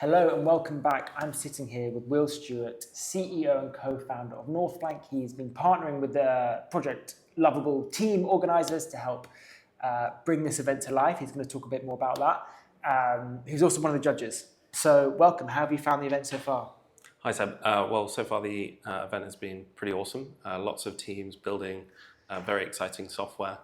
Hello and welcome back. I'm sitting here with Will Stewart, CEO and co-founder of Northflank. He's been partnering with the project Lovable team organisers to help bring this event to life. He's going to talk a bit more about that. He's also one of the judges. So welcome. How have you found the event so far? Hi Seb. Well, so far the event has been pretty awesome. Lots of teams building very exciting software.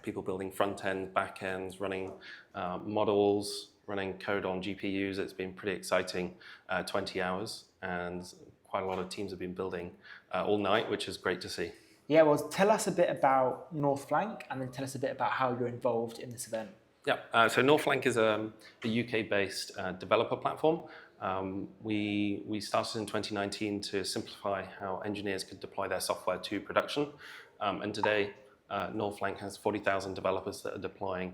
People building front ends, back ends, running models, running code on GPUs. It's been pretty exciting. 20 hours, and quite a lot of teams have been building all night, which is great to see. Yeah, well, tell us a bit about Northflank and then tell us a bit about how you're involved in this event. Yeah, so Northflank is a UK-based developer platform. We started in 2019 to simplify how engineers could deploy their software to production. And today, Northflank has 40,000 developers that are deploying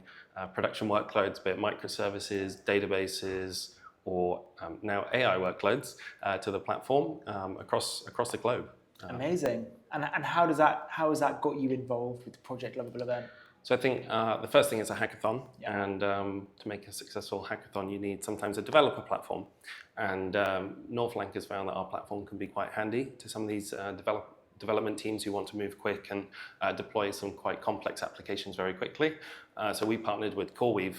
production workloads, be it microservices, databases, or now AI workloads to the platform across the globe. Amazing. And how has that got you involved with the Project Lovable event? So I think the first thing is a hackathon, and to make a successful hackathon, you need sometimes a developer platform. And Northflank has found that our platform can be quite handy to some of these development teams who want to move quick and deploy some quite complex applications very quickly. So we partnered with CoreWeave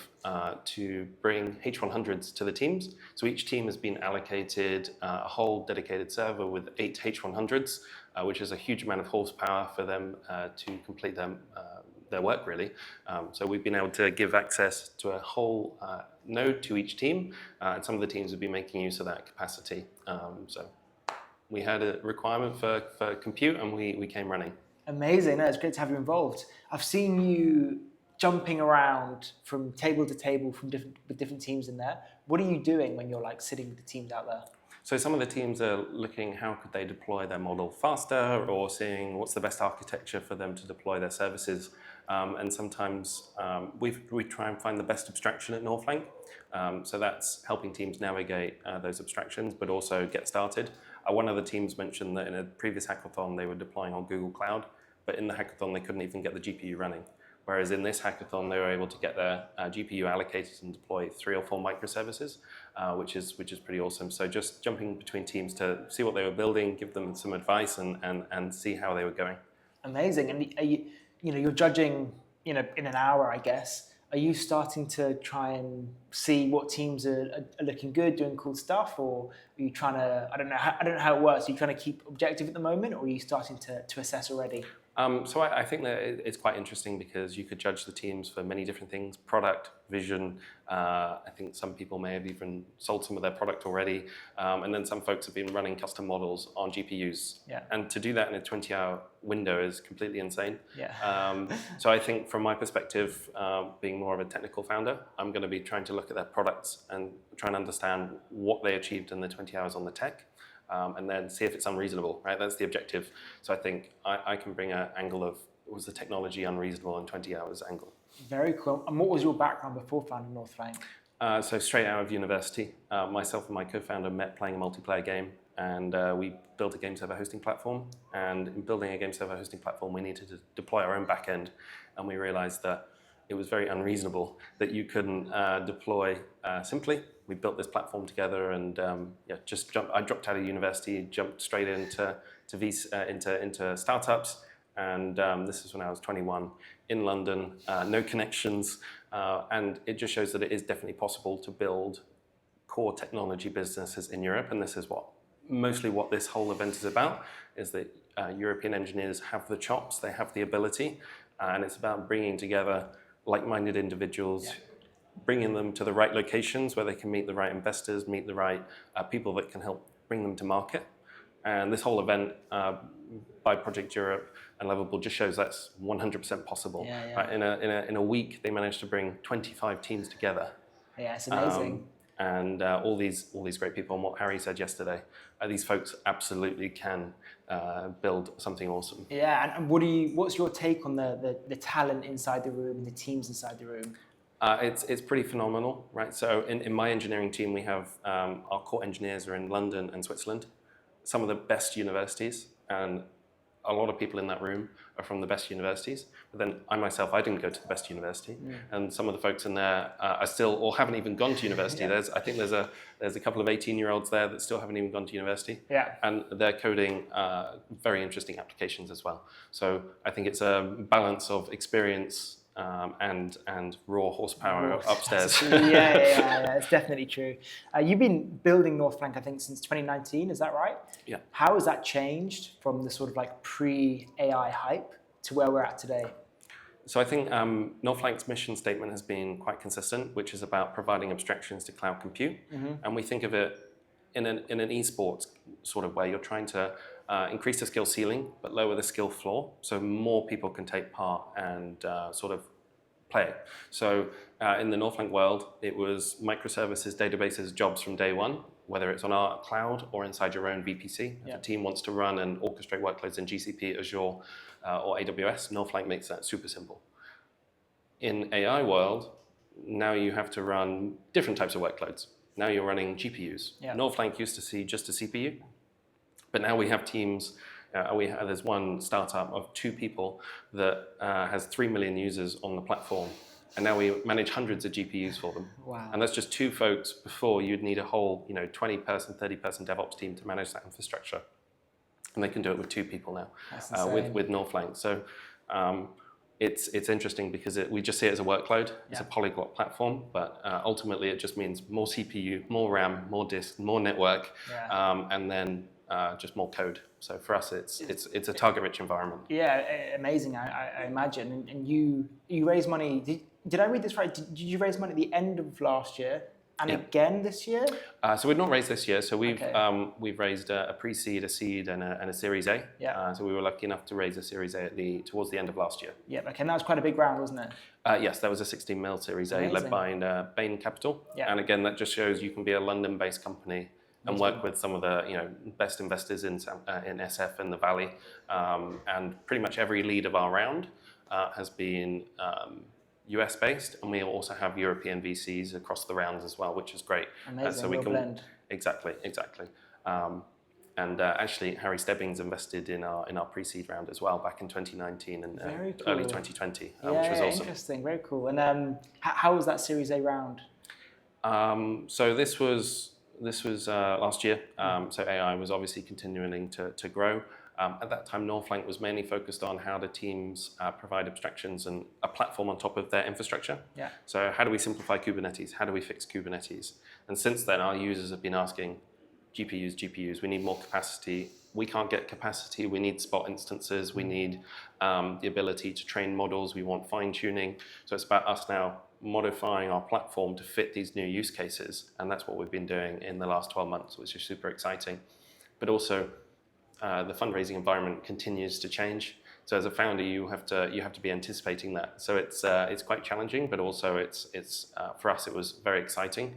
to bring H100s to the teams. So each team has been allocated a whole dedicated server with 8 H100s, which is a huge amount of horsepower for them to complete their work, really. So we've been able to give access to a whole node to each team, and some of the teams have been making use of that capacity. So we had a requirement for compute, and we came running. Amazing. No, it's great to have you involved. I've seen you jumping around from table to table with different teams in there. What are you doing when you're like sitting with the teams out there? So some of the teams are looking how could they deploy their model faster, or seeing what's the best architecture for them to deploy their services. And sometimes we try and find the best abstraction at Northflank. So that's helping teams navigate those abstractions, but also get started. One of the teams mentioned that in a previous hackathon they were deploying on Google Cloud, but in the hackathon they couldn't even get the GPU running. Whereas in this hackathon, they were able to get their GPU allocated and deploy 3 or 4 microservices, which is pretty awesome. So just jumping between teams to see what they were building, give them some advice, and see how they were going. Amazing. And you're judging, in an hour, I guess. Are you starting to try and see what teams are looking good, doing cool stuff, or are you trying to? I don't know how it works. Are you trying to keep objective at the moment, or are you starting to assess already? So I think that it's quite interesting because you could judge the teams for many different things: product, vision. I think some people may have even sold some of their product already, and then some folks have been running custom models on GPUs. Yeah. And to do that in a 20-hour window is completely insane. Yeah. So I think from my perspective, being more of a technical founder, I'm going to be trying to look at their products and try and understand what they achieved in the 20 hours on the tech. And then see if it's unreasonable, right? That's the objective. So I think I can bring an angle of, was the technology unreasonable in 20 hours angle? Very cool. And what was your background before founding Northflank? So straight out of university, myself and my co-founder met playing a multiplayer game, and we built a game server hosting platform. And in building a game server hosting platform, we needed to deploy our own backend, and we realized that it was very unreasonable that you couldn't deploy simply. We built this platform together, and I dropped out of university, jumped straight into startups, and this is when I was 21 in London, no connections, and it just shows that it is definitely possible to build core technology businesses in Europe, and this is mostly what this whole event is about, is that European engineers have the chops, they have the ability, and it's about bringing together like-minded individuals. Yeah. Bringing them to the right locations where they can meet the right investors, meet the right people that can help bring them to market. And this whole event by Project Europe and Lovable just shows that's 100% possible. Yeah, yeah. Right? In a week, they managed to bring 25 teams together. Yeah, it's amazing. And all these great people, and what Harry said yesterday, these folks absolutely can build something awesome. Yeah, and what's your take on the talent inside the room and the teams inside the room? It's pretty phenomenal, right? So in my engineering team, we have our core engineers are in London and Switzerland, some of the best universities, and a lot of people in that room are from the best universities, but then I didn't go to the best university, and some of the folks in there are still, or haven't even gone to university. I think there's a couple of 18-year-olds there that still haven't even gone to university, and they're coding very interesting applications as well. So I think it's a balance of experience and raw horsepower upstairs. Yeah, it's definitely true. You've been building Northflank, I think, since 2019, is that right? Yeah. How has that changed from the sort of like pre-AI hype to where we're at today? So I think Northflank's mission statement has been quite consistent, which is about providing abstractions to cloud compute. And we think of it in an esports sort of way. You're trying to increase the skill ceiling, but lower the skill floor, so more people can take part and sort of play. So in the Northflank world, it was microservices, databases, jobs from day one, whether it's on our cloud or inside your own VPC. If a team wants to run and orchestrate workloads in GCP, Azure, or AWS, Northflank makes that super simple. In AI world, now you have to run different types of workloads. Now you're running GPUs. Northflank used to see just a CPU, but now we have teams. There's one startup of 2 people that has 3 million users on the platform, and now we manage hundreds of GPUs for them. Wow. And that's just 2 folks. Before, you'd need a whole 20-person, 30-person DevOps team to manage that infrastructure, and they can do it with 2 people now with Northflank. So it's interesting because we just see it as a workload. It's a polyglot platform, but ultimately it just means more CPU, more RAM, more disk, more network, and then just more code. So for us, it's a target-rich environment. Yeah, amazing. I imagine. And you raised money. Did I read this right? Did you raise money at the end of last year and again this year? So we've not raised this year. So we've raised a pre-seed, a seed, and a Series A. So we were lucky enough to raise a Series A towards the end of last year. Yeah. Okay. And that was quite a big round, wasn't it? Yes, that was a 16 mil Series A led by Bain Capital. And again, that just shows you can be a London-based company and work with some of the best investors in SF and the Valley, and pretty much every lead of our round has been US based, and we also have European VCs across the rounds as well, which is great. Amazing, so we can blend. Exactly. And actually, Harry Stebbings invested in our pre-seed round as well back in 2019 and early 2020, which was awesome. Interesting, very cool. And how was that Series A round? So this was last year. So AI was obviously continuing to grow. At that time, Northflank was mainly focused on how the teams provide abstractions and a platform on top of their infrastructure. So how do we simplify Kubernetes? How do we fix Kubernetes? And since then, our users have been asking, GPUs, we need more capacity. We can't get capacity. We need spot instances. We need the ability to train models. We want fine tuning. So it's about us now modifying our platform to fit these new use cases. And that's what we've been doing in the last 12 months, which is super exciting. But also, the fundraising environment continues to change. So as a founder, you have to be anticipating that. So it's quite challenging, but also it's for us, it was very exciting.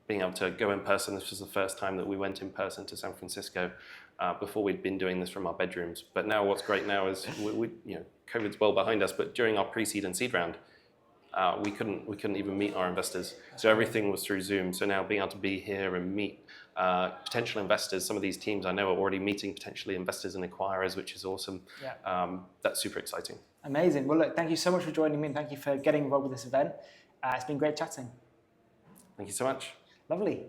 Being able to go in person, this was the first time that we went in person to San Francisco. Before we'd been doing this from our bedrooms. But now what's great now is COVID's well behind us, but during our pre-seed and seed round, we couldn't even meet our investors. So everything was through Zoom. So now being able to be here and meet potential investors, some of these teams I know are already meeting potentially investors and acquirers, which is awesome. That's super exciting. Amazing. Well, look, thank you so much for joining me and thank you for getting involved with this event. It's been great chatting. Thank you so much. Lovely.